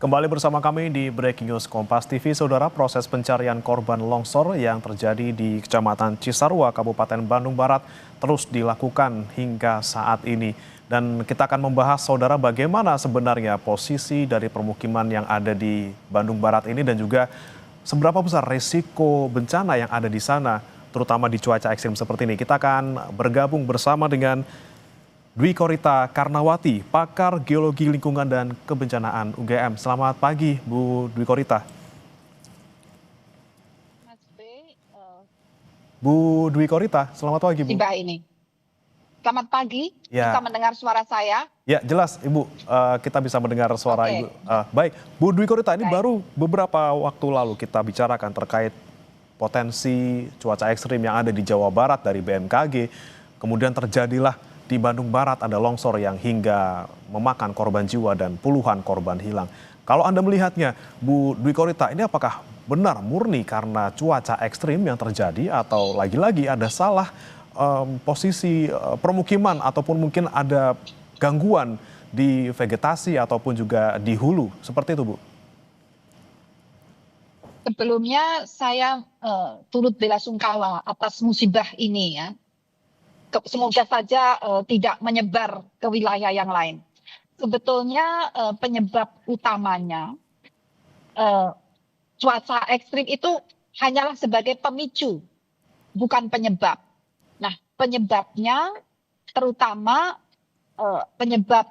Kembali bersama kami di Breaking News Kompas TV, Saudara. Proses pencarian korban longsor yang terjadi di Kecamatan Cisarua, Kabupaten Bandung Barat terus dilakukan hingga saat ini. Dan kita akan membahas, Saudara, bagaimana sebenarnya posisi dari permukiman yang ada di Bandung Barat ini dan juga seberapa besar risiko bencana yang ada di sana, terutama di cuaca ekstrim seperti ini. Kita akan bergabung bersama dengan Dwi Korita Karnawati, pakar geologi lingkungan dan kebencanaan UGM. Selamat pagi, Bu Dwi Korita. Mas B, Bu Dwi Korita, selamat pagi, Bu. Tiba ini. Selamat pagi, Ya. bisa mendengar suara saya? Ya, jelas, Ibu. Kita bisa mendengar suara Oke. Ibu. Baik, Bu Dwi Korita, ini Baik. baru beberapa waktu lalu kita bicarakan terkait potensi cuaca ekstrim yang ada di Jawa Barat dari BMKG. Kemudian terjadilah di Bandung Barat ada longsor yang hingga memakan korban jiwa dan puluhan korban hilang. Kalau Anda melihatnya, Bu Dwi Korita, ini apakah benar murni karena cuaca ekstrim yang terjadi atau lagi-lagi ada salah posisi permukiman ataupun mungkin ada gangguan di vegetasi ataupun juga di hulu, seperti itu, Bu? Sebelumnya saya turut belasungkawa atas musibah ini ya. Semoga saja tidak menyebar ke wilayah yang lain. Sebetulnya penyebab utamanya cuaca ekstrim itu hanyalah sebagai pemicu, bukan penyebab. Nah, penyebabnya terutama penyebab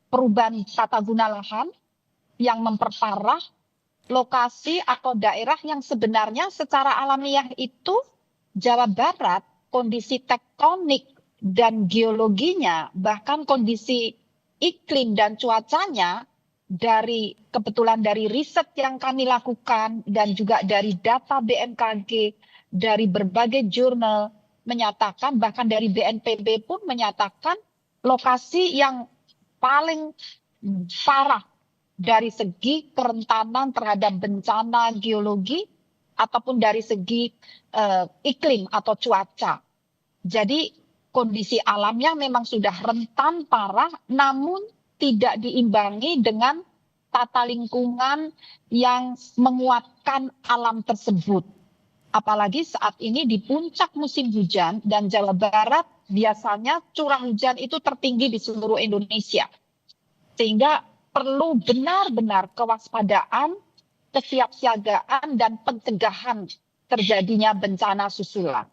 perubahan tata guna lahan yang memperparah lokasi atau daerah yang sebenarnya secara alamiah itu Jawa Barat, kondisi tektonik dan geologinya, bahkan kondisi iklim dan cuacanya kebetulan dari riset yang kami lakukan dan juga dari data BMKG, dari berbagai jurnal menyatakan, bahkan dari BNPB pun menyatakan lokasi yang paling parah dari segi kerentanan terhadap bencana geologi ataupun dari segi iklim atau cuaca. Jadi kondisi alamnya memang sudah rentan parah, namun tidak diimbangi dengan tata lingkungan yang menguatkan alam tersebut. Apalagi saat ini di puncak musim hujan dan Jawa Barat biasanya curah hujan itu tertinggi di seluruh Indonesia. Sehingga perlu benar-benar kewaspadaan, kesiapsiagaan, dan pencegahan terjadinya bencana susulan.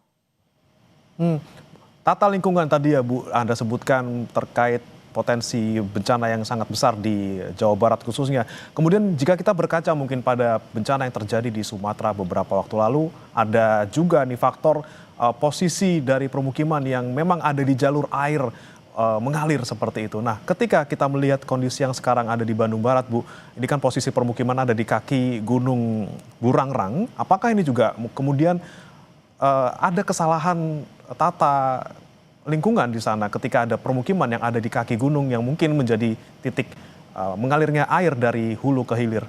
Tata lingkungan tadi ya, Bu, Anda sebutkan terkait potensi bencana yang sangat besar di Jawa Barat khususnya. Kemudian jika kita berkaca mungkin pada bencana yang terjadi di Sumatera beberapa waktu lalu, ada juga nih faktor posisi dari permukiman yang memang ada di jalur air mengalir seperti itu. Nah, ketika kita melihat kondisi yang sekarang ada di Bandung Barat, Bu, ini kan posisi permukiman ada di kaki Gunung Burangrang. Apakah ini juga kemudian ada kesalahan tata lingkungan di sana ketika ada permukiman yang ada di kaki gunung yang mungkin menjadi titik mengalirnya air dari hulu ke hilir?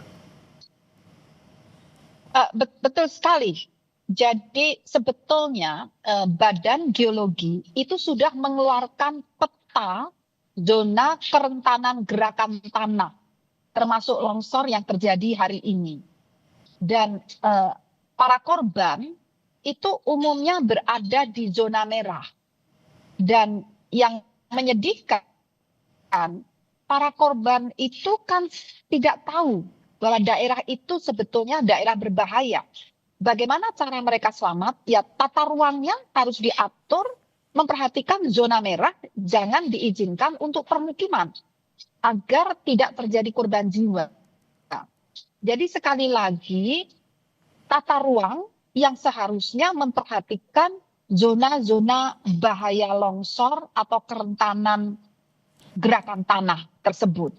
Betul sekali. Jadi sebetulnya Badan Geologi itu sudah mengeluarkan peta zona kerentanan gerakan tanah, termasuk longsor yang terjadi hari ini. Dan para korban itu umumnya berada di zona merah. Dan yang menyedihkan, para korban itu kan tidak tahu bahwa daerah itu sebetulnya daerah berbahaya. Bagaimana cara mereka selamat? Ya, tata ruangnya harus diatur, memperhatikan zona merah, jangan diizinkan untuk permukiman, agar tidak terjadi korban jiwa. Jadi sekali lagi, tata ruang yang seharusnya memperhatikan zona-zona bahaya longsor atau kerentanan gerakan tanah tersebut.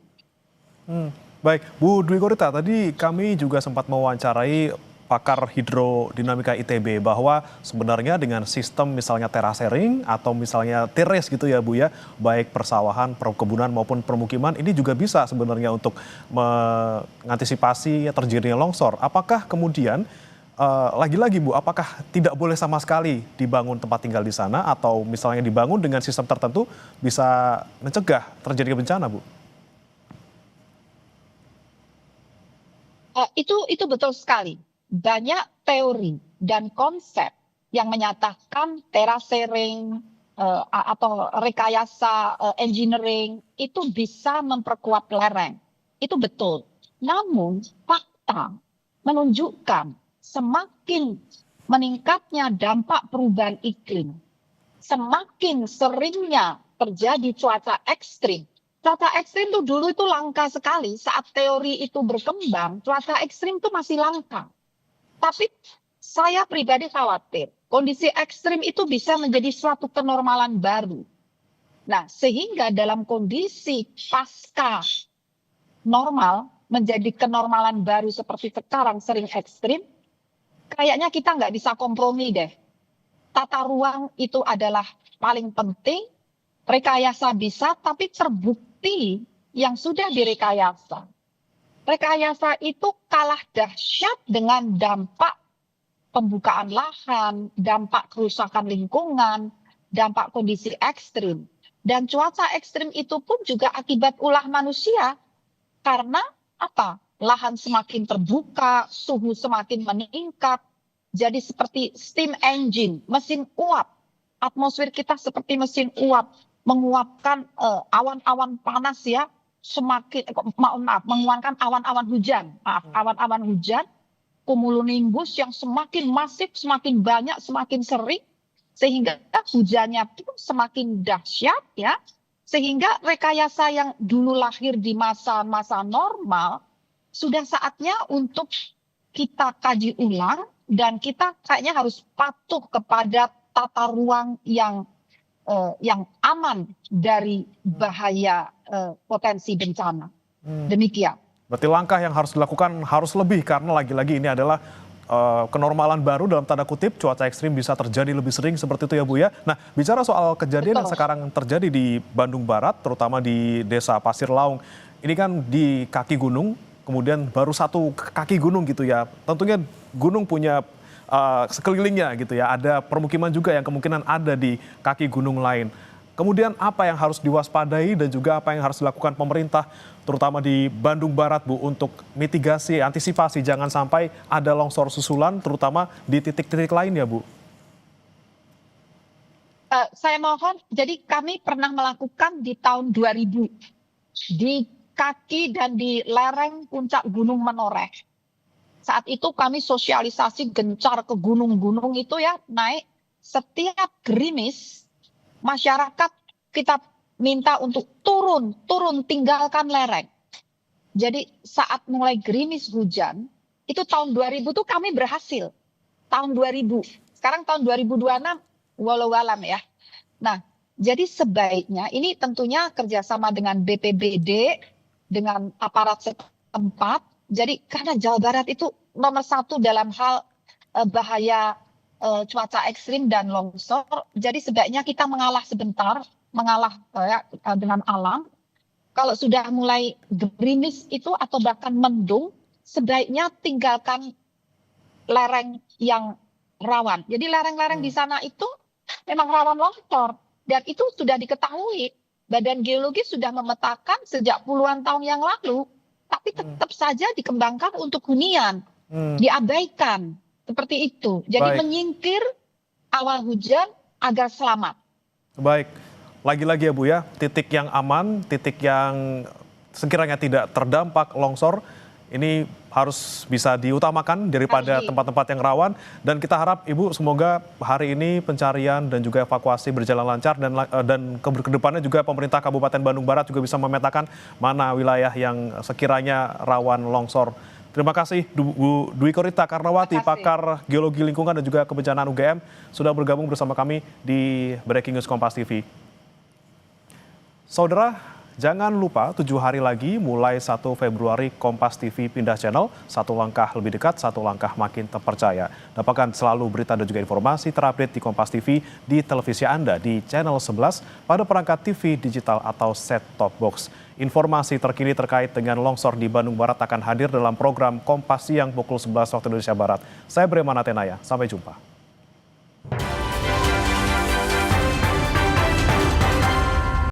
Baik, Bu Dwi Korita, tadi kami juga sempat mewawancarai pakar hidrodinamika ITB bahwa sebenarnya dengan sistem misalnya terasering atau misalnya teres gitu ya, Bu ya, baik persawahan, perkebunan maupun permukiman ini juga bisa sebenarnya untuk mengantisipasi terjadinya longsor. Apakah kemudian lagi-lagi, Bu, apakah tidak boleh sama sekali dibangun tempat tinggal di sana atau misalnya dibangun dengan sistem tertentu bisa mencegah terjadinya bencana, Bu? Itu betul sekali. Banyak teori dan konsep yang menyatakan terasering atau rekayasa engineering itu bisa memperkuat lereng. Itu betul. Namun fakta menunjukkan semakin meningkatnya dampak perubahan iklim, semakin seringnya terjadi cuaca ekstrim. Cuaca ekstrim tuh dulu itu langka sekali. Saat teori itu berkembang, cuaca ekstrim itu masih langka. Tapi saya pribadi khawatir, kondisi ekstrim itu bisa menjadi suatu kenormalan baru. Nah, sehingga dalam kondisi pasca normal menjadi kenormalan baru seperti sekarang sering ekstrim, kayaknya kita nggak bisa kompromi deh. Tata ruang itu adalah paling penting, rekayasa bisa, tapi terbukti yang sudah direkayasa. Rekayasa itu kalah dahsyat dengan dampak pembukaan lahan, dampak kerusakan lingkungan, dampak kondisi ekstrim. Dan cuaca ekstrim itu pun juga akibat ulah manusia. Karena apa? Lahan semakin terbuka, suhu semakin meningkat. Jadi seperti steam engine, mesin uap. Atmosfer kita seperti mesin uap, menguapkan awan-awan panas ya, menguapkan awan-awan hujan. Awan-awan hujan, cumulonimbus yang semakin masif, semakin banyak, semakin sering, sehingga hujannya pun semakin dahsyat ya. Sehingga rekayasa yang dulu lahir di masa-masa normal, sudah saatnya untuk kita kaji ulang, dan kita kayaknya harus patuh kepada tata ruang yang aman dari bahaya potensi bencana. Demikian. Berarti langkah yang harus dilakukan harus lebih, karena lagi-lagi ini adalah kenormalan baru dalam tanda kutip, cuaca ekstrim bisa terjadi lebih sering seperti itu ya Bu ya. Nah, bicara soal kejadian yang sekarang terjadi di Bandung Barat, terutama di Desa Pasir Laung, ini kan di kaki gunung, kemudian baru satu kaki gunung gitu ya. Tentunya gunung punya sekelilingnya gitu ya, ada permukiman juga yang kemungkinan ada di kaki gunung lain. Kemudian apa yang harus diwaspadai dan juga apa yang harus dilakukan pemerintah terutama di Bandung Barat Bu untuk mitigasi, antisipasi jangan sampai ada longsor susulan terutama di titik-titik lain ya Bu? Saya mohon, jadi kami pernah melakukan di tahun 2000 di kaki dan di lereng puncak Gunung Menoreh. Saat itu kami sosialisasi gencar ke gunung-gunung itu ya, naik setiap gerimis, masyarakat kita minta untuk turun, tinggalkan lereng. Jadi saat mulai gerimis hujan, itu tahun 2000 tuh kami berhasil. Tahun 2000, sekarang tahun 2026, walau alam ya. Nah, jadi sebaiknya ini tentunya kerjasama dengan BPBD, dengan aparat setempat. Jadi karena Jawa Barat itu nomor 1 dalam hal bahaya cuaca ekstrim dan longsor, jadi sebaiknya kita mengalah sebentar, mengalah dengan alam. Kalau sudah mulai gerimis itu atau bahkan mendung, sebaiknya tinggalkan lereng yang rawan. Jadi lereng-lereng di sana itu memang rawan longsor, dan itu sudah diketahui. Badan Geologi sudah memetakan sejak puluhan tahun yang lalu, tapi tetap saja dikembangkan untuk hunian, diabaikan. Seperti itu. Jadi menyingkir awal hujan agar selamat. Baik. Lagi-lagi ya Bu ya, titik yang aman, titik yang sekiranya tidak terdampak longsor, ini harus bisa diutamakan daripada tempat-tempat yang rawan. Dan kita harap Ibu semoga hari ini pencarian dan juga evakuasi berjalan lancar, dan kedepannya juga pemerintah Kabupaten Bandung Barat juga bisa memetakan mana wilayah yang sekiranya rawan longsor. Terima kasih Bu Dwi Korita Karnawati, pakar geologi lingkungan dan juga kebencanaan UGM, sudah bergabung bersama kami di Breaking News Kompas TV. Saudara, jangan lupa 7 hari lagi mulai 1 Februari Kompas TV pindah channel, satu langkah lebih dekat, satu langkah makin terpercaya. Dapatkan selalu berita dan juga informasi terupdate di Kompas TV di televisi Anda di channel 11 pada perangkat TV digital atau set-top box. Informasi terkini terkait dengan longsor di Bandung Barat akan hadir dalam program Kompas Siang pukul 11 waktu Indonesia Barat. Saya Bremana Tenaya, sampai jumpa.